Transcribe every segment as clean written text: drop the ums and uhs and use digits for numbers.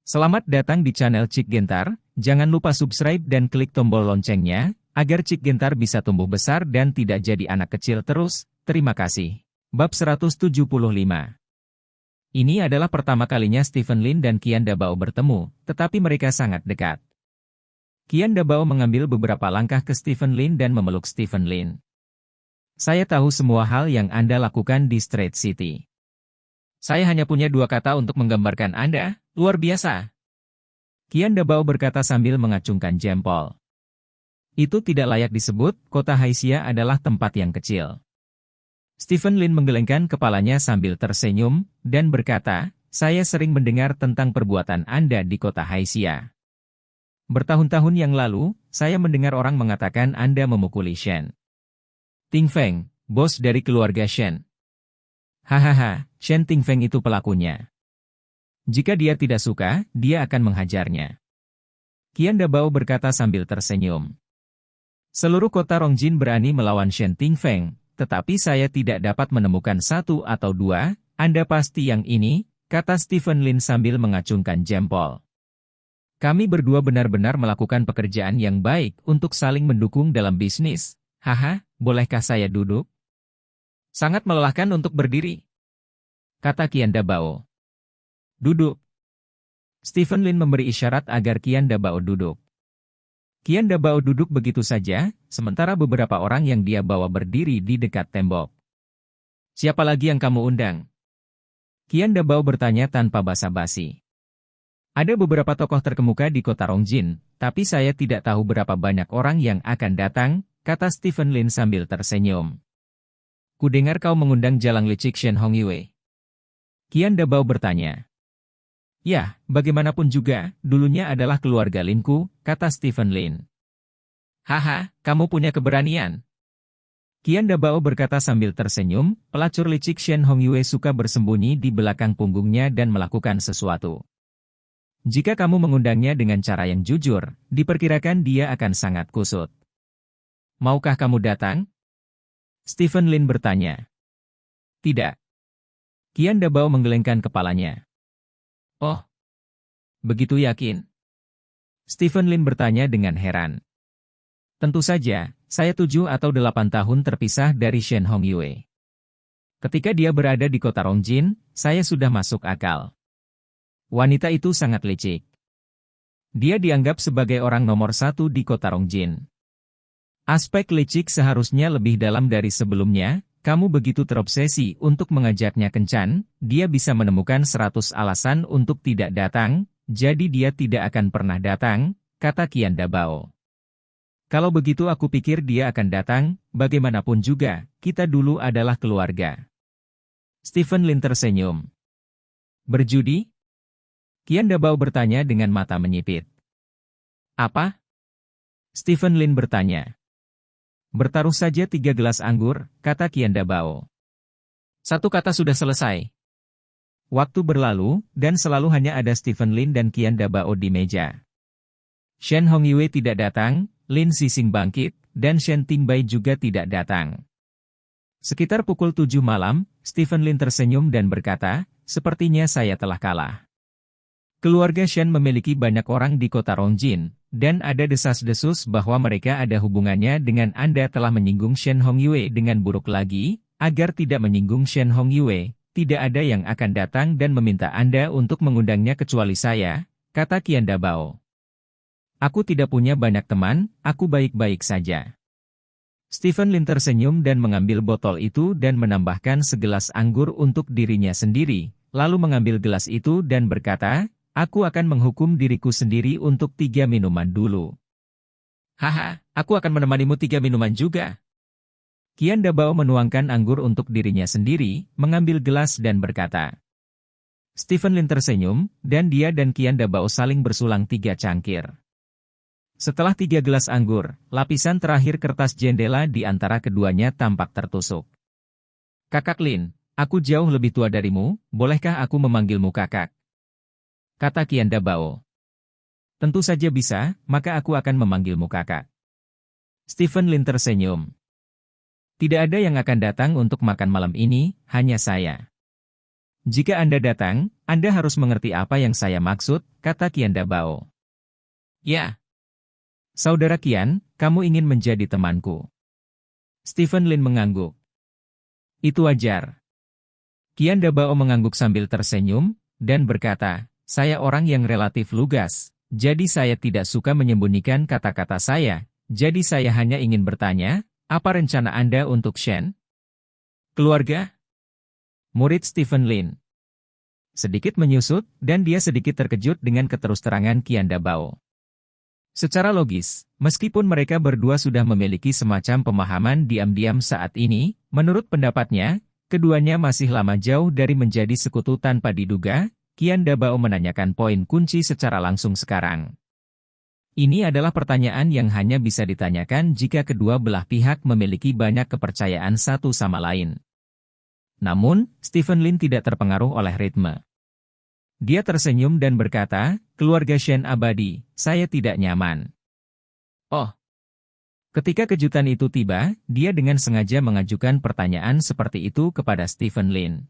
Selamat datang di channel Cik Gentar, jangan lupa subscribe dan klik tombol loncengnya, agar Cik Gentar bisa tumbuh besar dan tidak jadi anak kecil terus, terima kasih. Bab 175. Ini adalah pertama kalinya Stephen Lin dan Qian Dabao bertemu, tetapi mereka sangat dekat. Qian Dabao mengambil beberapa langkah ke Stephen Lin dan memeluk Stephen Lin. Saya tahu semua hal yang Anda lakukan di Street City. Saya hanya punya dua kata untuk menggambarkan Anda, luar biasa. Qian Dabao berkata sambil mengacungkan jempol. Itu tidak layak disebut, kota Haixia adalah tempat yang kecil. Stephen Lin menggelengkan kepalanya sambil tersenyum, dan berkata, saya sering mendengar tentang perbuatan Anda di kota Haixia. Bertahun-tahun yang lalu, saya mendengar orang mengatakan Anda memukuli Shen Tingfeng, bos dari keluarga Shen. Hahaha, Shen Tingfeng itu pelakunya. Jika dia tidak suka, dia akan menghajarnya. Qian Dabao berkata sambil tersenyum. Seluruh kota Rongjin berani melawan Shen Tingfeng, tetapi saya tidak dapat menemukan satu atau dua, Anda pasti yang ini, kata Stephen Lin sambil mengacungkan jempol. Kami berdua benar-benar melakukan pekerjaan yang baik untuk saling mendukung dalam bisnis. Haha, bolehkah saya duduk? Sangat melelahkan untuk berdiri, kata Qian Dabao. Duduk. Stephen Lin memberi isyarat agar Qian Dabao duduk. Qian Dabao duduk begitu saja, sementara beberapa orang yang dia bawa berdiri di dekat tembok. Siapa lagi yang kamu undang? Qian Dabao bertanya tanpa basa-basi. Ada beberapa tokoh terkemuka di kota Rongjin, tapi saya tidak tahu berapa banyak orang yang akan datang, kata Stephen Lin sambil tersenyum. Kudengar kau mengundang Jalang Licik Shen Hongyue. Qian Dabao bertanya. Ya, bagaimanapun juga, dulunya adalah keluarga Linku, kata Stephen Lin. Haha, kamu punya keberanian. Qian Dabao berkata sambil tersenyum, pelacur licik Shen Hongyue suka bersembunyi di belakang punggungnya dan melakukan sesuatu. Jika kamu mengundangnya dengan cara yang jujur, diperkirakan dia akan sangat kusut. Maukah kamu datang? Stephen Lin bertanya. Tidak. Qian Dabao menggelengkan kepalanya. Oh, begitu yakin? Stephen Lin bertanya dengan heran. Tentu saja, saya 7 atau 8 tahun terpisah dari Shen Hongyue. Ketika dia berada di kota Rongjin, saya sudah masuk akal. Wanita itu sangat licik. Dia dianggap sebagai orang nomor 1 di kota Rongjin. Aspek licik seharusnya lebih dalam dari sebelumnya. Kamu begitu terobsesi untuk mengajaknya kencan, dia bisa menemukan 100 alasan untuk tidak datang, jadi dia tidak akan pernah datang, kata Qian Dabao. Kalau begitu aku pikir dia akan datang, bagaimanapun juga, kita dulu adalah keluarga. Stephen Lin tersenyum. Berjudi? Qian Dabao bertanya dengan mata menyipit. Apa? Stephen Lin bertanya. Bertaruh saja 3 gelas anggur, kata Qian Dabao. Satu kata sudah selesai. Waktu berlalu, dan selalu hanya ada Stephen Lin dan Qian Dabao di meja. Shen Hongyue tidak datang, Lin Xixing bangkit, dan Shen Tingbai juga tidak datang. Sekitar pukul 7 malam, Stephen Lin tersenyum dan berkata, sepertinya saya telah kalah. Keluarga Shen memiliki banyak orang di kota Rongjin, dan ada desas-desus bahwa mereka ada hubungannya dengan Anda telah menyinggung Shen Hongyue dengan buruk lagi, agar tidak menyinggung Shen Hongyue, tidak ada yang akan datang dan meminta Anda untuk mengundangnya kecuali saya, kata Qian Dabao. Aku tidak punya banyak teman, aku baik-baik saja. Stephen Lin tersenyum dan mengambil botol itu dan menambahkan segelas anggur untuk dirinya sendiri, lalu mengambil gelas itu dan berkata, aku akan menghukum diriku sendiri untuk 3 minuman dulu. Haha, aku akan menemanimu 3 minuman juga. Qian Dabao menuangkan anggur untuk dirinya sendiri, mengambil gelas dan berkata. Stephen Lin tersenyum, dan dia dan Qian Dabao saling bersulang 3 cangkir. Setelah 3 gelas anggur, lapisan terakhir kertas jendela di antara keduanya tampak tertusuk. Kakak Lin, aku jauh lebih tua darimu, bolehkah aku memanggilmu kakak? Kata Qian Dabao. Tentu saja bisa, maka aku akan memanggilmu kakak. Stephen Lin tersenyum. Tidak ada yang akan datang untuk makan malam ini, hanya saya. Jika Anda datang, Anda harus mengerti apa yang saya maksud, kata Qian Dabao. Ya. Saudara Qian, kamu ingin menjadi temanku. Stephen Lin mengangguk. Itu wajar. Qian Dabao mengangguk sambil tersenyum, dan berkata, saya orang yang relatif lugas, jadi saya tidak suka menyembunyikan kata-kata saya, jadi saya hanya ingin bertanya, apa rencana Anda untuk Shen? Keluarga? Murid Stephen Lin sedikit menyusut, dan dia sedikit terkejut dengan keterus-terangan Qian Dabao. Secara logis, meskipun mereka berdua sudah memiliki semacam pemahaman diam-diam saat ini, menurut pendapatnya, keduanya masih lama jauh dari menjadi sekutu tanpa diduga. Qian Dabao menanyakan poin kunci secara langsung sekarang. Ini adalah pertanyaan yang hanya bisa ditanyakan jika kedua belah pihak memiliki banyak kepercayaan satu sama lain. Namun, Stephen Lin tidak terpengaruh oleh ritme. Dia tersenyum dan berkata, keluarga Shen abadi, saya tidak nyaman. Oh. Ketika kejutan itu tiba, dia dengan sengaja mengajukan pertanyaan seperti itu kepada Stephen Lin.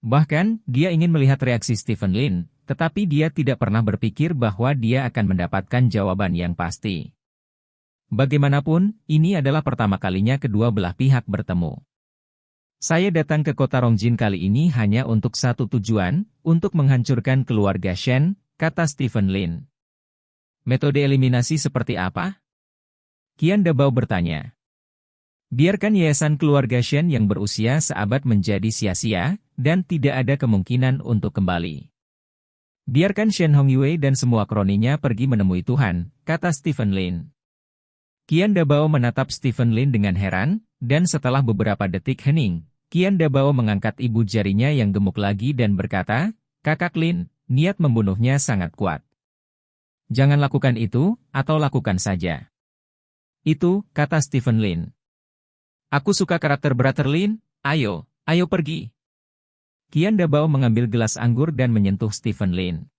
Bahkan, dia ingin melihat reaksi Stephen Lin, tetapi dia tidak pernah berpikir bahwa dia akan mendapatkan jawaban yang pasti. Bagaimanapun, ini adalah pertama kalinya kedua belah pihak bertemu. Saya datang ke kota Rongjin kali ini hanya untuk satu tujuan, untuk menghancurkan keluarga Shen, kata Stephen Lin. Metode eliminasi seperti apa? Qian Dabao bertanya. Biarkan yayasan keluarga Shen yang berusia seabad menjadi sia-sia, dan tidak ada kemungkinan untuk kembali. Biarkan Shen Hongyue dan semua kroninya pergi menemui Tuhan, kata Stephen Lin. Qian Dabao menatap Stephen Lin dengan heran, dan setelah beberapa detik hening, Qian Dabao mengangkat ibu jarinya yang gemuk lagi dan berkata, Kakak Lin, niat membunuhnya sangat kuat. Jangan lakukan itu, atau lakukan saja. Itu, kata Stephen Lin. Aku suka karakter Brother Lin, ayo pergi. Qian Dabao mengambil gelas anggur dan menyentuh Stephen Lin.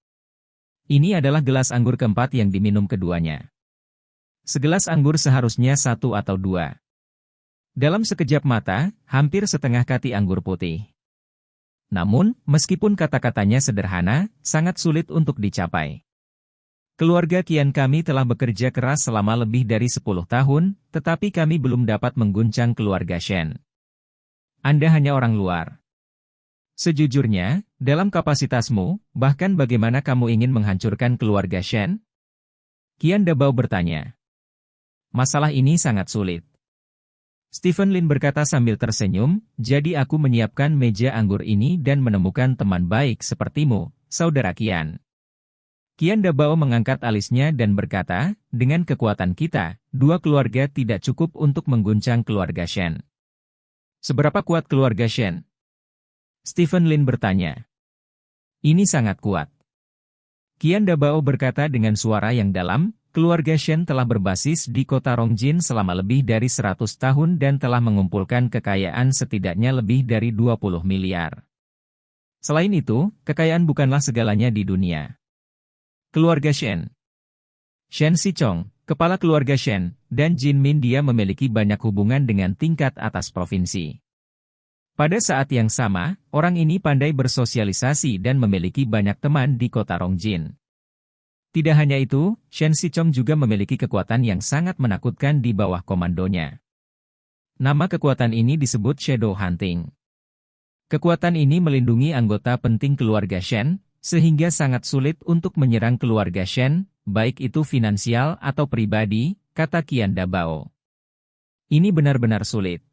Ini adalah gelas anggur keempat yang diminum keduanya. Segelas anggur seharusnya satu atau dua. Dalam sekejap mata, hampir setengah kati anggur putih. Namun, meskipun kata-katanya sederhana, sangat sulit untuk dicapai. Keluarga Qian kami telah bekerja keras selama lebih dari 10 tahun, tetapi kami belum dapat mengguncang keluarga Shen. Anda hanya orang luar. Sejujurnya, dalam kapasitasmu, bahkan bagaimana kamu ingin menghancurkan keluarga Shen? Qian Dabao bertanya. Masalah ini sangat sulit. Stephen Lin berkata sambil tersenyum, jadi aku menyiapkan meja anggur ini dan menemukan teman baik sepertimu, saudara Qian. Qian Dabao mengangkat alisnya dan berkata, dengan kekuatan kita, dua keluarga tidak cukup untuk mengguncang keluarga Shen. Seberapa kuat keluarga Shen? Stephen Lin bertanya. Ini sangat kuat. Qian Dabao berkata dengan suara yang dalam, keluarga Shen telah berbasis di kota Rongjin selama lebih dari 100 tahun dan telah mengumpulkan kekayaan setidaknya lebih dari 20 miliar. Selain itu, kekayaan bukanlah segalanya di dunia. Keluarga Shen. Shen Sichong, kepala keluarga Shen, dan Jin Min dia memiliki banyak hubungan dengan tingkat atas provinsi. Pada saat yang sama, orang ini pandai bersosialisasi dan memiliki banyak teman di kota Rongjin. Tidak hanya itu, Shen Sichong juga memiliki kekuatan yang sangat menakutkan di bawah komandonya. Nama kekuatan ini disebut Shadow Hunting. Kekuatan ini melindungi anggota penting keluarga Shen, sehingga sangat sulit untuk menyerang keluarga Shen, baik itu finansial atau pribadi, kata Qian Dabao. Ini benar-benar sulit.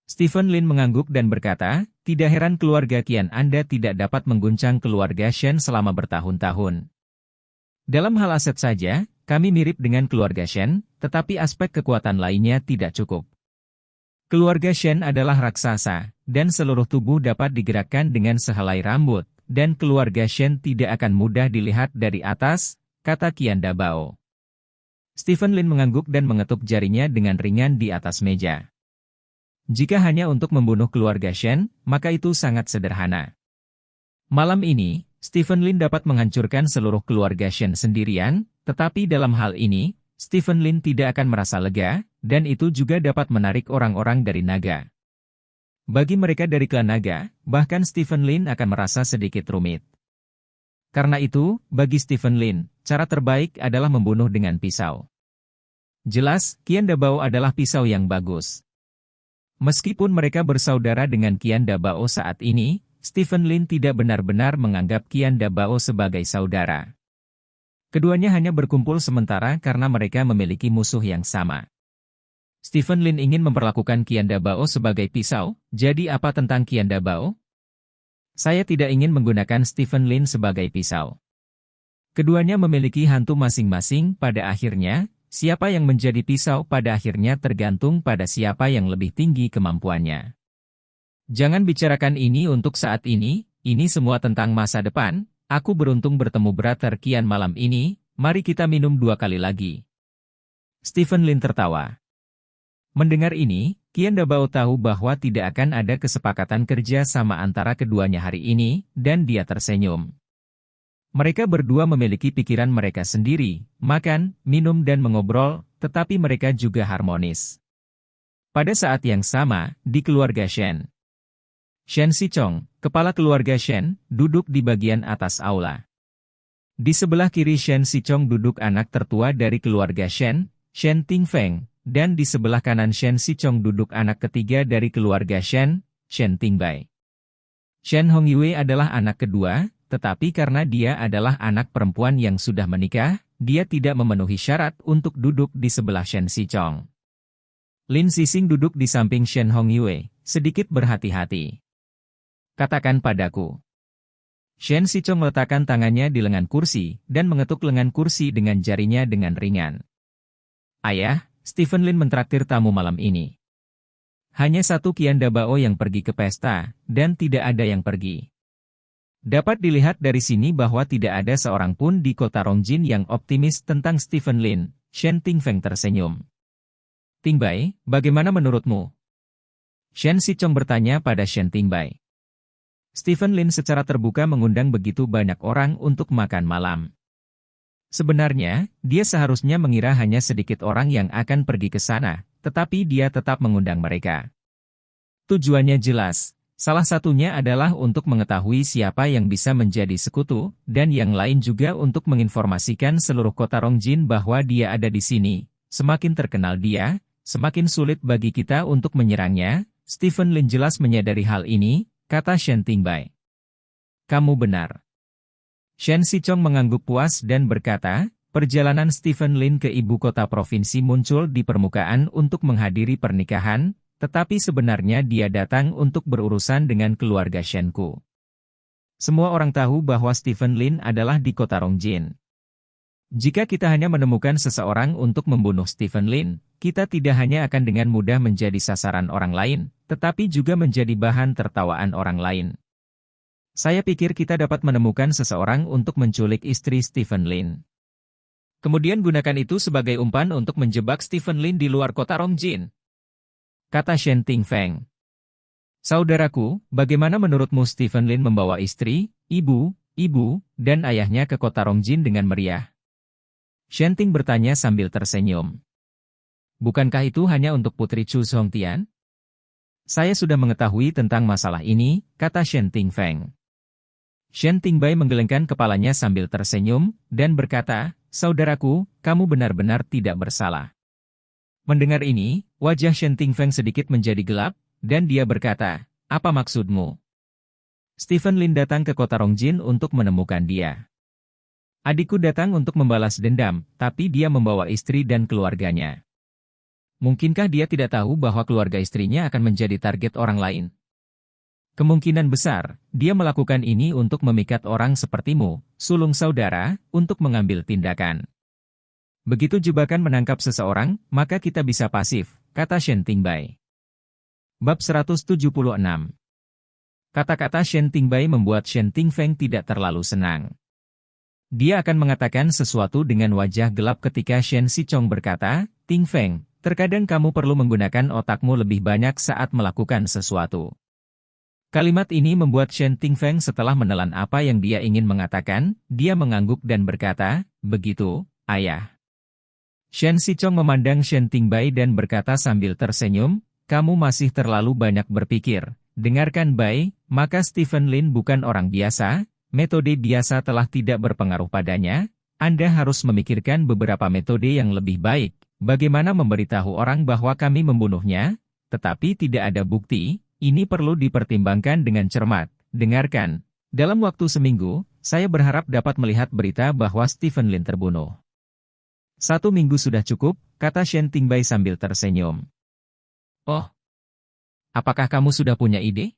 Stephen Lin mengangguk dan berkata, tidak heran keluarga Qian Anda tidak dapat mengguncang keluarga Shen selama bertahun-tahun. Dalam hal aset saja, kami mirip dengan keluarga Shen, tetapi aspek kekuatan lainnya tidak cukup. Keluarga Shen adalah raksasa, dan seluruh tubuh dapat digerakkan dengan sehelai rambut, dan keluarga Shen tidak akan mudah dilihat dari atas, kata Qian Dabao. Stephen Lin mengangguk dan mengetuk jarinya dengan ringan di atas meja. Jika hanya untuk membunuh keluarga Shen, maka itu sangat sederhana. Malam ini, Stephen Lin dapat menghancurkan seluruh keluarga Shen sendirian, tetapi dalam hal ini, Stephen Lin tidak akan merasa lega, dan itu juga dapat menarik orang-orang dari naga. Bagi mereka dari klan naga, bahkan Stephen Lin akan merasa sedikit rumit. Karena itu, bagi Stephen Lin, cara terbaik adalah membunuh dengan pisau. Jelas, Qian Dabao adalah pisau yang bagus. Meskipun mereka bersaudara dengan Qian Dabao saat ini, Stephen Lin tidak benar-benar menganggap Qian Dabao sebagai saudara. Keduanya hanya berkumpul sementara karena mereka memiliki musuh yang sama. Stephen Lin ingin memperlakukan Qian Dabao sebagai pisau, jadi apa tentang Qian Dabao? Saya tidak ingin menggunakan Stephen Lin sebagai pisau. Keduanya memiliki hantu masing-masing pada akhirnya, siapa yang menjadi pisau pada akhirnya tergantung pada siapa yang lebih tinggi kemampuannya. Jangan bicarakan ini untuk saat ini semua tentang masa depan. Aku beruntung bertemu Brother Qian malam ini, mari kita minum 2 kali lagi. Stephen Lin tertawa. Mendengar ini, Qian Dabao tahu bahwa tidak akan ada kesepakatan kerja sama antara keduanya hari ini, dan dia tersenyum. Mereka berdua memiliki pikiran mereka sendiri, makan, minum dan mengobrol, tetapi mereka juga harmonis. Pada saat yang sama, di keluarga Shen. Shen Sichong, kepala keluarga Shen, duduk di bagian atas aula. Di sebelah kiri Shen Sichong duduk anak tertua dari keluarga Shen, Shen Tingfeng. Dan di sebelah kanan Shen Sichong duduk anak ketiga dari keluarga Shen, Shen Tingbai. Shen Hongyue adalah anak kedua, tetapi karena dia adalah anak perempuan yang sudah menikah, dia tidak memenuhi syarat untuk duduk di sebelah Shen Sichong. Lin Sising duduk di samping Shen Hongyue, sedikit berhati-hati. Katakan padaku. Shen Sichong meletakkan tangannya di lengan kursi, dan mengetuk lengan kursi dengan jarinya dengan ringan. Ayah, Stephen Lin mentraktir tamu malam ini. Hanya satu Qian Dabao yang pergi ke pesta, dan tidak ada yang pergi. Dapat dilihat dari sini bahwa tidak ada seorang pun di kota Rongjin yang optimis tentang Stephen Lin. Shen Tingfeng tersenyum. Tingbai, bagaimana menurutmu? Shen Sichong bertanya pada Shen Tingbai. Stephen Lin secara terbuka mengundang begitu banyak orang untuk makan malam. Sebenarnya, dia seharusnya mengira hanya sedikit orang yang akan pergi ke sana, tetapi dia tetap mengundang mereka. Tujuannya jelas, salah satunya adalah untuk mengetahui siapa yang bisa menjadi sekutu, dan yang lain juga untuk menginformasikan seluruh kota Rongjin bahwa dia ada di sini. Semakin terkenal dia, semakin sulit bagi kita untuk menyerangnya. Stephen Lin jelas menyadari hal ini, kata Shen Tingbai. Kamu benar. Shen Sichong mengangguk puas dan berkata, perjalanan Stephen Lin ke ibu kota provinsi muncul di permukaan untuk menghadiri pernikahan, tetapi sebenarnya dia datang untuk berurusan dengan keluarga Shenku. Semua orang tahu bahwa Stephen Lin adalah di kota Rongjin. Jika kita hanya menemukan seseorang untuk membunuh Stephen Lin, kita tidak hanya akan dengan mudah menjadi sasaran orang lain, tetapi juga menjadi bahan tertawaan orang lain. Saya pikir kita dapat menemukan seseorang untuk menculik istri Stephen Lin. Kemudian gunakan itu sebagai umpan untuk menjebak Stephen Lin di luar kota Rongjin. Kata Shen Tingfeng. Saudaraku, bagaimana menurutmu Stephen Lin membawa istri, ibu, dan ayahnya ke kota Rongjin dengan meriah? Shen Ting bertanya sambil tersenyum. Bukankah itu hanya untuk Putri Chu Songtian? Saya sudah mengetahui tentang masalah ini, kata Shen Tingfeng. Shen Tingbai menggelengkan kepalanya sambil tersenyum, dan berkata, saudaraku, kamu benar-benar tidak bersalah. Mendengar ini, wajah Shen Tingfeng sedikit menjadi gelap, dan dia berkata, apa maksudmu? Stephen Lin datang ke kota Rongjin untuk menemukan dia. Adikku datang untuk membalas dendam, tapi dia membawa istri dan keluarganya. Mungkinkah dia tidak tahu bahwa keluarga istrinya akan menjadi target orang lain? Kemungkinan besar, dia melakukan ini untuk memikat orang sepertimu, sulung saudara, untuk mengambil tindakan. Begitu jebakan menangkap seseorang, maka kita bisa pasif, kata Shen Tingbai. Bab 176. Kata-kata Shen Tingbai membuat Shen Tingfeng tidak terlalu senang. Dia akan mengatakan sesuatu dengan wajah gelap ketika Shen Sichong berkata, Tingfeng, terkadang kamu perlu menggunakan otakmu lebih banyak saat melakukan sesuatu. Kalimat ini membuat Shen Tingfeng setelah menelan apa yang dia ingin mengatakan, dia mengangguk dan berkata, begitu, ayah. Shen Sichong memandang Shen Tingbai dan berkata sambil tersenyum, kamu masih terlalu banyak berpikir. Dengarkan baik, maka Stephen Lin bukan orang biasa, metode biasa telah tidak berpengaruh padanya, Anda harus memikirkan beberapa metode yang lebih baik. Bagaimana memberitahu orang bahwa kami membunuhnya, tetapi tidak ada bukti, ini perlu dipertimbangkan dengan cermat. Dengarkan, dalam waktu seminggu, saya berharap dapat melihat berita bahwa Stephen Lin terbunuh. 1 minggu sudah cukup, kata Shen Tingbai sambil tersenyum. Oh, apakah kamu sudah punya ide?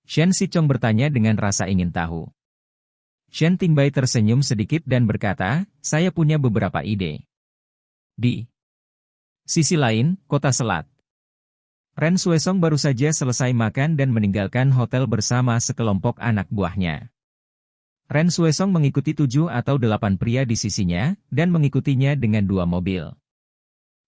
Shen Sichong bertanya dengan rasa ingin tahu. Shen Tingbai tersenyum sedikit dan berkata, saya punya beberapa ide. Di sisi lain, kota Selat. Ren Xuesong baru saja selesai makan dan meninggalkan hotel bersama sekelompok anak buahnya. Ren Xuesong mengikuti 7 atau 8 pria di sisinya, dan mengikutinya dengan 2 mobil.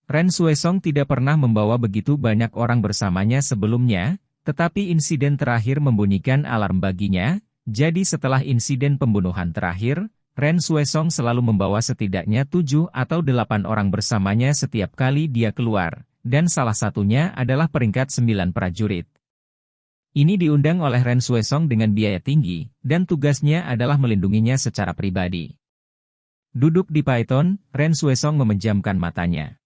Ren Xuesong tidak pernah membawa begitu banyak orang bersamanya sebelumnya, tetapi insiden terakhir membunyikan alarm baginya, jadi setelah insiden pembunuhan terakhir, Ren Xuesong selalu membawa setidaknya 7 atau 8 orang bersamanya setiap kali dia keluar, dan salah satunya adalah peringkat 9 prajurit. Ini diundang oleh Ren Xuesong dengan biaya tinggi, dan tugasnya adalah melindunginya secara pribadi. Duduk di Python, Ren Xuesong memejamkan matanya.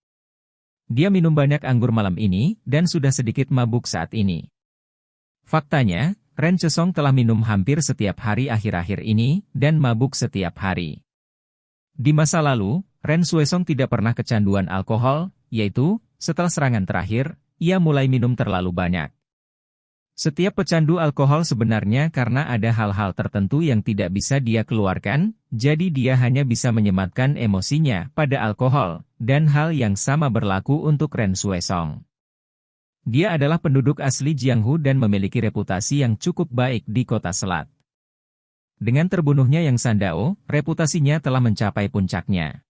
Dia minum banyak anggur malam ini, dan sudah sedikit mabuk saat ini. Faktanya, Ren Xuesong telah minum hampir setiap hari akhir-akhir ini, dan mabuk setiap hari. Di masa lalu, Ren Xuesong tidak pernah kecanduan alkohol, yaitu, setelah serangan terakhir, ia mulai minum terlalu banyak. Setiap pecandu alkohol sebenarnya karena ada hal-hal tertentu yang tidak bisa dia keluarkan, jadi dia hanya bisa menyematkan emosinya pada alkohol, dan hal yang sama berlaku untuk Ren Xuesong. Dia adalah penduduk asli Jianghu dan memiliki reputasi yang cukup baik di kota Selat. Dengan terbunuhnya Yang Sandao, reputasinya telah mencapai puncaknya.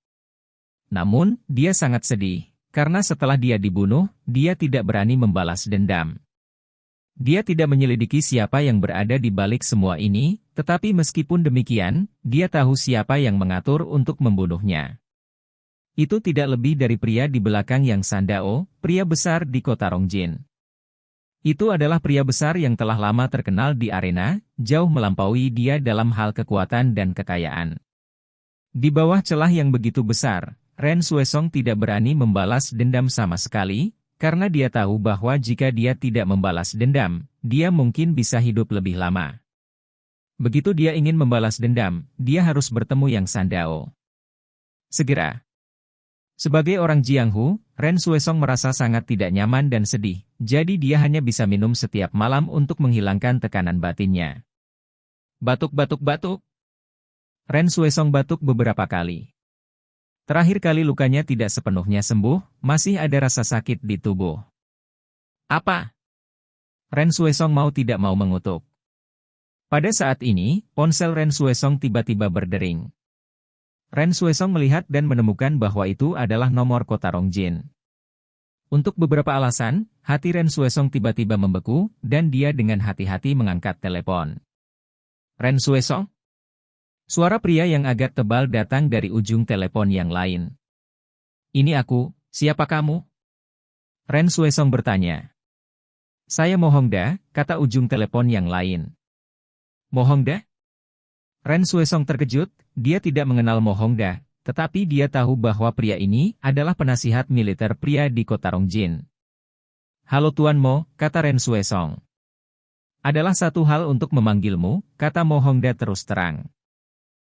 Namun, dia sangat sedih, karena setelah dia dibunuh, dia tidak berani membalas dendam. Dia tidak menyelidiki siapa yang berada di balik semua ini, tetapi meskipun demikian, dia tahu siapa yang mengatur untuk membunuhnya. Itu tidak lebih dari pria di belakang Yang Sandao, pria besar di kota Rongjin. Itu adalah pria besar yang telah lama terkenal di arena, jauh melampaui dia dalam hal kekuatan dan kekayaan. Di bawah celah yang begitu besar, Ren Xuesong tidak berani membalas dendam sama sekali, karena dia tahu bahwa jika dia tidak membalas dendam, dia mungkin bisa hidup lebih lama. Begitu dia ingin membalas dendam, dia harus bertemu Yang Sandao. Segera. Sebagai orang Jianghu, Ren Xuesong merasa sangat tidak nyaman dan sedih, jadi dia hanya bisa minum setiap malam untuk menghilangkan tekanan batinnya. Batuk-batuk-batuk. Ren Xuesong batuk beberapa kali. Terakhir kali lukanya tidak sepenuhnya sembuh, masih ada rasa sakit di tubuh. Apa? Ren Xuesong mau tidak mau mengutuk. Pada saat ini, ponsel Ren Xuesong tiba-tiba berdering. Ren Xuesong melihat dan menemukan bahwa itu adalah nomor kota Rongjin. Untuk beberapa alasan, hati Ren Xuesong tiba-tiba membeku, dan dia dengan hati-hati mengangkat telepon. Ren Xuesong? Suara pria yang agak tebal datang dari ujung telepon yang lain. Ini aku, siapa kamu? Ren Xuesong bertanya. Saya Mo Hongda, kata ujung telepon yang lain. Mo Hongda? Ren Xuesong terkejut, dia tidak mengenal Mo Hongda, tetapi dia tahu bahwa pria ini adalah penasihat militer pria di kota Rongjin. Halo Tuan Mo, kata Ren Xuesong. Adalah satu hal untuk memanggilmu, kata Mo Hongda terus terang.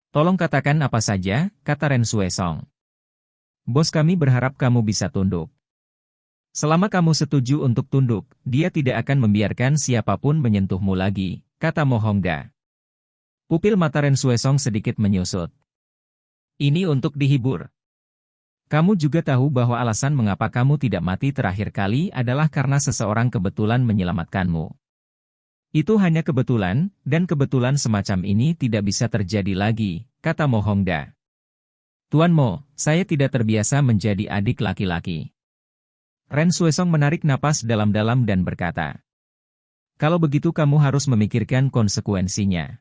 Tolong katakan apa saja, kata Ren Xuesong. Bos kami berharap kamu bisa tunduk. Selama kamu setuju untuk tunduk, dia tidak akan membiarkan siapapun menyentuhmu lagi, kata Mo Hongda. Pupil mata Ren Xuesong sedikit menyusut. Ini untuk dihibur. Kamu juga tahu bahwa alasan mengapa kamu tidak mati terakhir kali adalah karena seseorang kebetulan menyelamatkanmu. Itu hanya kebetulan, dan kebetulan semacam ini tidak bisa terjadi lagi, kata Mo Hongda. Tuan Mo, saya tidak terbiasa menjadi adik laki-laki. Ren Xuesong menarik napas dalam-dalam dan berkata. Kalau begitu kamu harus memikirkan konsekuensinya.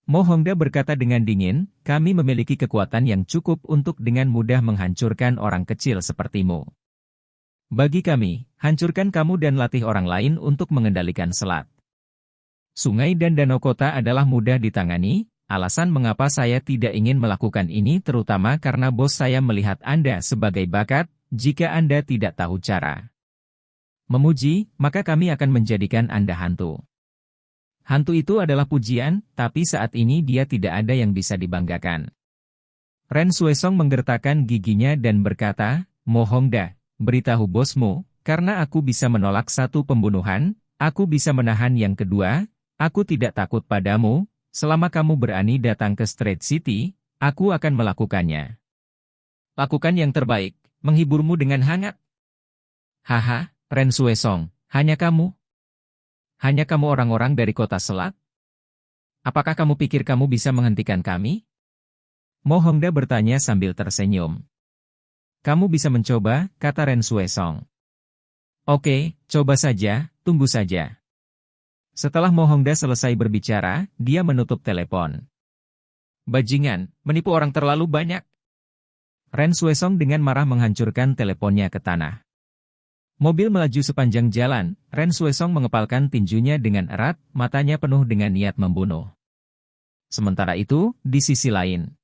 Mo Hongda berkata dengan dingin, kami memiliki kekuatan yang cukup untuk dengan mudah menghancurkan orang kecil sepertimu. Bagi kami, hancurkan kamu dan latih orang lain untuk mengendalikan selat. Sungai dan danau kota adalah mudah ditangani, alasan mengapa saya tidak ingin melakukan ini terutama karena bos saya melihat Anda sebagai bakat, jika Anda tidak tahu cara memuji, maka kami akan menjadikan Anda hantu. Hantu itu adalah pujian, tapi saat ini dia tidak ada yang bisa dibanggakan. Ren Xuesong menggertakkan giginya dan berkata, Mo Hongda, beritahu bosmu, karena aku bisa menolak satu pembunuhan, aku bisa menahan yang kedua, aku tidak takut padamu, selama kamu berani datang ke Straight City, aku akan melakukannya. Lakukan yang terbaik, menghiburmu dengan hangat. Haha. Ren Xuesong, hanya kamu? Hanya kamu orang-orang dari kota selat? Apakah kamu pikir kamu bisa menghentikan kami? Mo Hongda bertanya sambil tersenyum. Kamu bisa mencoba, kata Ren Xuesong. Oke, coba saja, tunggu saja. Setelah Mo Hongda selesai berbicara, dia menutup telepon. Bajingan, menipu orang terlalu banyak. Ren Xuesong dengan marah menghancurkan teleponnya ke tanah. Mobil melaju sepanjang jalan, Ren Xuesong mengepalkan tinjunya dengan erat, matanya penuh dengan niat membunuh. Sementara itu, di sisi lain,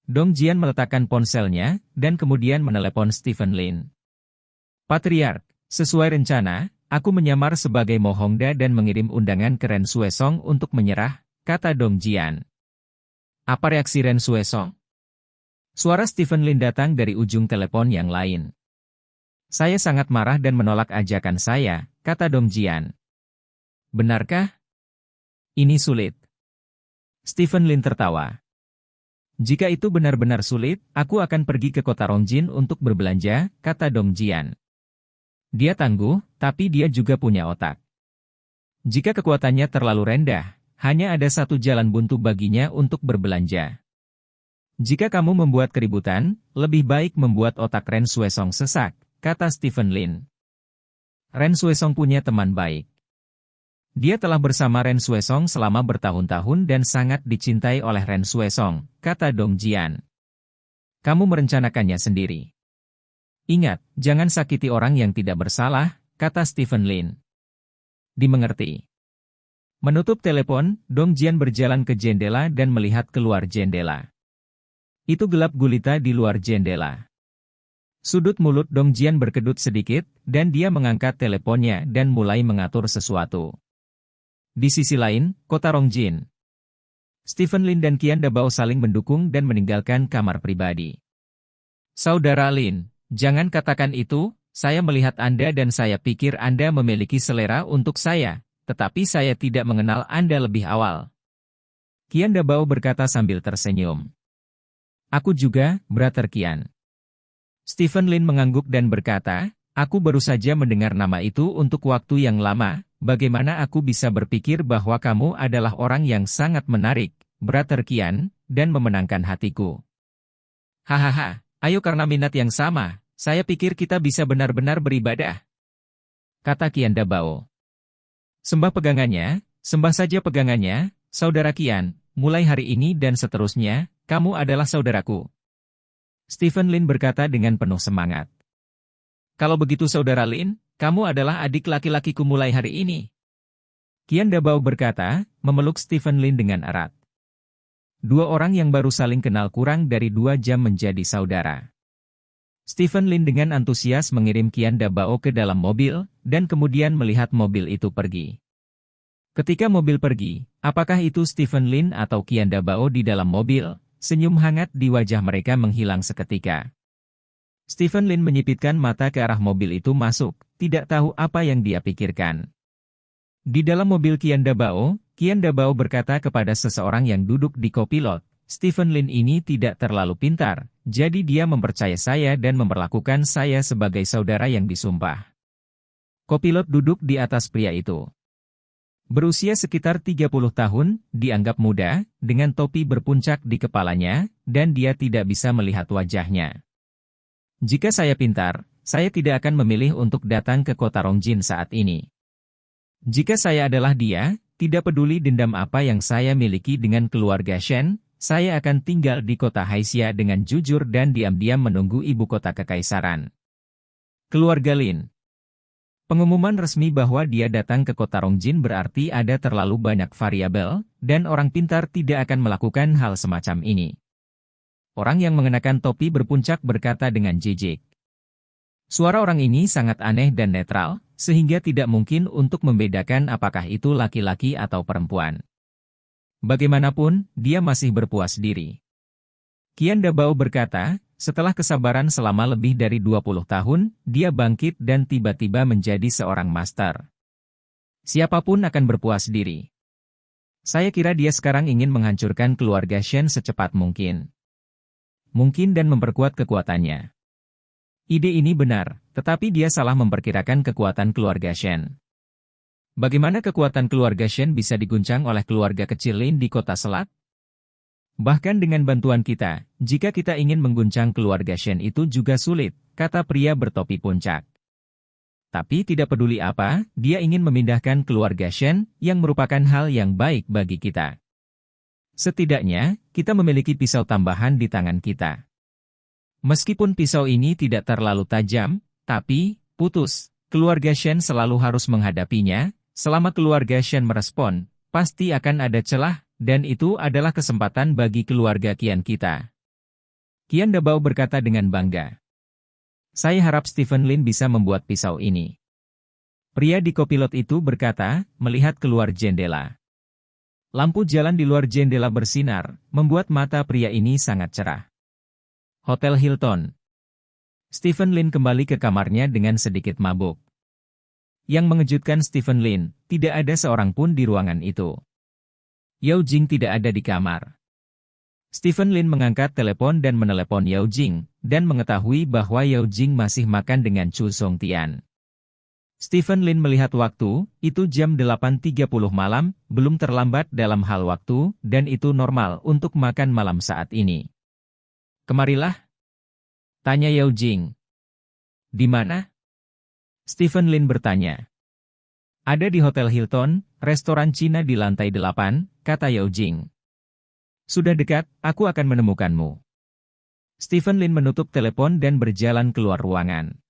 Dong Jian meletakkan ponselnya, dan kemudian menelepon Stephen Lin. Patriark, sesuai rencana, aku menyamar sebagai Mo Hongda dan mengirim undangan ke Ren Xuesong untuk menyerah, kata Dong Jian. Apa reaksi Ren Xuesong? Suara Stephen Lin datang dari ujung telepon yang lain. Saya sangat marah dan menolak ajakan saya, kata Dong Jian. Benarkah? Ini sulit. Stephen Lin tertawa. Jika itu benar-benar sulit, aku akan pergi ke kota Rongjin untuk berbelanja, kata Dong Jian. Dia tangguh, tapi dia juga punya otak. Jika kekuatannya terlalu rendah, hanya ada satu jalan buntu baginya untuk berbelanja. Jika kamu membuat keributan, lebih baik membuat otak Ren Xuesong sesak, kata Stephen Lin. Ren Xuesong punya teman baik. Dia telah bersama Ren Xuesong selama bertahun-tahun dan sangat dicintai oleh Ren Xuesong, kata Dong Jian. Kamu merencanakannya sendiri. Ingat, jangan sakiti orang yang tidak bersalah, kata Stephen Lin. Dimengerti. Menutup telepon, Dong Jian berjalan ke jendela dan melihat keluar jendela. Itu gelap gulita di luar jendela. Sudut mulut Dong Jian berkedut sedikit, dan dia mengangkat teleponnya dan mulai mengatur sesuatu. Di sisi lain, kota Rongjin. Stephen Lin dan Qian Dabao saling mendukung dan meninggalkan kamar pribadi. Saudara Lin, jangan katakan itu, saya melihat Anda dan saya pikir Anda memiliki selera untuk saya, tetapi saya tidak mengenal Anda lebih awal. Qian Dabao berkata sambil tersenyum. Aku juga, Brother Qian. Stephen Lin mengangguk dan berkata, aku baru saja mendengar nama itu untuk waktu yang lama, bagaimana aku bisa berpikir bahwa kamu adalah orang yang sangat menarik, Brother Qian, dan memenangkan hatiku. Hahaha, ayo karena minat yang sama, saya pikir kita bisa benar-benar beribadah, kata Qian Dabao. Sembah pegangannya, sembah saja pegangannya, Saudara Qian, mulai hari ini dan seterusnya, kamu adalah saudaraku. Stephen Lin berkata dengan penuh semangat. Kalau begitu Saudara Lin, kamu adalah adik laki-lakiku mulai hari ini. Qian Dabao berkata, memeluk Stephen Lin dengan erat. Dua orang yang baru saling kenal kurang dari 2 jam menjadi saudara. Stephen Lin dengan antusias mengirim Qian Dabao ke dalam mobil, dan kemudian melihat mobil itu pergi. Ketika mobil pergi, apakah itu Stephen Lin atau Qian Dabao di dalam mobil? Senyum hangat di wajah mereka menghilang seketika. Stephen Lin menyipitkan mata ke arah mobil itu masuk, tidak tahu apa yang dia pikirkan. Di dalam mobil Qian Dabao berkata kepada seseorang yang duduk di kopilot, Stephen Lin ini tidak terlalu pintar, jadi dia mempercaya saya dan memperlakukan saya sebagai saudara yang disumpah. Kopilot duduk di atas pria itu. Berusia sekitar 30 tahun, dianggap muda, dengan topi berpuncak di kepalanya, dan dia tidak bisa melihat wajahnya. Jika saya pintar, saya tidak akan memilih untuk datang ke kota Rongjin saat ini. Jika saya adalah dia, tidak peduli dendam apa yang saya miliki dengan keluarga Shen, saya akan tinggal di kota Haixia dengan jujur dan diam-diam menunggu ibu kota kekaisaran. Keluarga Lin. Pengumuman resmi bahwa dia datang ke kota Rongjin berarti ada terlalu banyak variabel, dan orang pintar tidak akan melakukan hal semacam ini. Orang yang mengenakan topi berpuncak berkata dengan jijik. Suara orang ini sangat aneh dan netral, sehingga tidak mungkin untuk membedakan apakah itu laki-laki atau perempuan. Bagaimanapun, dia masih berpuas diri. Qian Dabao berkata, setelah kesabaran selama lebih dari 20 tahun, dia bangkit dan tiba-tiba menjadi seorang master. Siapapun akan berpuas diri. Saya kira dia sekarang ingin menghancurkan keluarga Shen secepat mungkin. Mungkin dan memperkuat kekuatannya. Ide ini benar, tetapi dia salah memperkirakan kekuatan keluarga Shen. Bagaimana kekuatan keluarga Shen bisa diguncang oleh keluarga kecil Lin di kota Selat? Bahkan dengan bantuan kita, jika kita ingin mengguncang keluarga Shen itu juga sulit, kata pria bertopi puncak. Tapi tidak peduli apa, dia ingin memindahkan keluarga Shen, yang merupakan hal yang baik bagi kita. Setidaknya, kita memiliki pisau tambahan di tangan kita. Meskipun pisau ini tidak terlalu tajam, tapi, putus, keluarga Shen selalu harus menghadapinya, selama keluarga Shen merespon, pasti akan ada celah, dan itu adalah kesempatan bagi keluarga Qian kita. Qian Dabao berkata dengan bangga. Saya harap Stephen Lin bisa membuat pisau ini. Pria di kopilot itu berkata, melihat keluar jendela. Lampu jalan di luar jendela bersinar, membuat mata pria ini sangat cerah. Hotel Hilton. Stephen Lin kembali ke kamarnya dengan sedikit mabuk. Yang mengejutkan Stephen Lin, tidak ada seorang pun di ruangan itu. Yao Jing tidak ada di kamar. Stephen Lin mengangkat telepon dan menelepon Yao Jing, dan mengetahui bahwa Yao Jing masih makan dengan Chu Song Tian. Stephen Lin melihat waktu, itu jam 8.30 malam, belum terlambat dalam hal waktu, dan itu normal untuk makan malam saat ini. Kemarilah. Tanya Yao Jing. Di mana? Stephen Lin bertanya. Ada di Hotel Hilton, restoran Cina di lantai 8, kata Yao Jing. Sudah dekat, aku akan menemukanmu. Stephen Lin menutup telepon dan berjalan keluar ruangan.